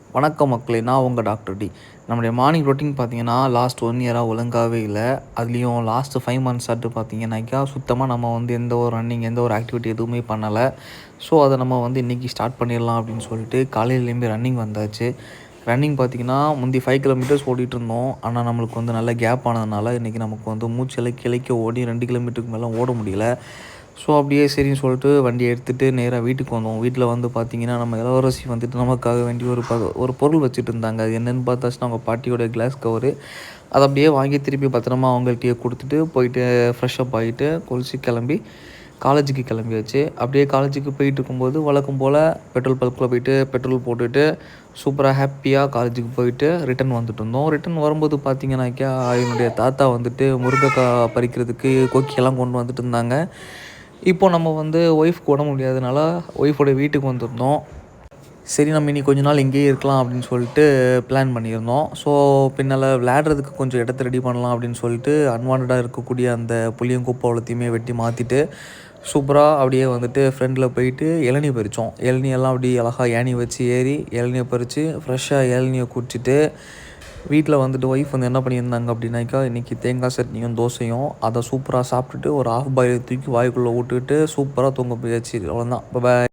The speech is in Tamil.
வணக்கம் மக்களே! நான் உங்க டாக்டர் டி. நம்முடைய மார்னிங் ரொட்டீன் பார்த்தீங்கன்னா, லாஸ்ட் 1 இயரா ஒழுங்காவே இல்ல. அதுலயும் லாஸ்ட் 5 மந்த்ஸ் ஆட்டு பார்த்தீங்கன்னாக்கா, சுத்தமா நம்ம வந்து எந்த ஒரு ரன்னிங், எந்த ஒரு ஆக்டிவிட்டி எதுவுமே பண்ணல. ஸோ, அத நம்ம வந்து இன்னைக்கு ஸ்டார்ட் பண்ணிடலாம் அப்படின்னு சொல்லிட்டு காலையில எழும்பி ரன்னிங் வந்தாச்சு. ரன்னிங் பார்த்தீங்கன்னா, முந்தி 5 கிலோமீட்டர்ஸ் ஓடிட்டுருந்தோம். ஆனா, நம்மளுக்கு வந்து நல்ல கேப் ஆனதுனால, இன்னைக்கு நமக்கு வந்து மூச்சு இளைக்க இளைக்க ஓடி 2 கிலோமீட்டருக்கு மேல ஓட முடியல. ஸோ, அப்படியே சரின்னு சொல்லிட்டு வண்டிய எடுத்துட்டு நேரா வீட்டுக்கு வந்தோம். வீட்ல வந்து பார்த்தீங்கன்னா, நம்ம இளவரசி வந்துட்டு நமக்காக வேண்டி ஒரு பொருள் வச்சுட்டுருந்தாங்க. அது என்னன்னு பார்த்தாச்சுன்னா, அவங்க பாட்டியோட கிளாஸ் கவரு. அத அப்படியே வாங்கி திருப்பி பத்திரமா அவங்கள்ட்டயே குடுத்துட்டு, போயிட்டு ஃப்ரெஷ் அப் ஆயிட்டு, குளிச்சு கிளம்பி காலேஜுக்கு கிளம்பியாச்சு. அப்படியே காலேஜுக்கு போயிட்டுருக்கும்போது, வழக்கம் போல பெட்ரோல் பங்க்ல போயிட்டு பெட்ரோல் போட்டுட்டு, சூப்பரா ஹேப்பியா காலேஜுக்கு போயிட்டு ரிட்டர்ன் வந்துட்டுருந்தோம். ரிட்டர்ன் வரும்போது பார்த்தீங்கன்னாக்கா, என்னுடைய தாத்தா வந்துட்டு முருங்கக்கா பறிக்கிறதுக்கு கொக்கியெல்லாம் கொண்டு வந்துட்டு இருந்தாங்க. இப்போ நம்ம வந்து ஒய்ஃப்க்கு உடம்பு முடியாதனால, ஒய்ஃபோட வீட்டுக்கு வந்திருந்தோம். சரி நம்ம இனி கொஞ்ச நாள் இங்கேயே இருக்கலாம் அப்படின்னு சொல்லிட்டு பிளான் பண்ணியிருந்தோம். ஸோ பின்னால விளையாடுறதுக்கு கொஞ்சம் இடத்த ரெடி பண்ணலாம் அப்படின்னு சொல்லிட்டு, அன்வான்டடா இருக்கக்கூடிய அந்த புளியங்குப்பை அவ்வளத்தையுமே வெட்டி மாத்திட்டு, சூப்பரா அப்படியே வந்துட்டு ஃப்ரண்ட்ல போயிட்டு இளநீ பறிச்சோம். இளநியெல்லாம் அப்படியே அழகா ஏணி வச்சு ஏறி, இளநிய பறிச்சு, ஃப்ரெஷ்ஷா இளநிய குடிச்சிட்டு, வீட்ல வந்துட்டு ஒய்ஃப் வந்து என்ன பண்ணியிருந்தாங்க அப்படின்னாக்கா, இன்னைக்கு தேங்காய் சட்னியும், தோசையும் அத சூப்பரா சாப்பிட்டுட்டு, ஒரு ஹாஃப் பாயில் தூக்கி வாய்க்குள்ள விட்டுட்டு, சூப்பரா தூங்க போயாச்சு. அவ்வளோதான். பாய்.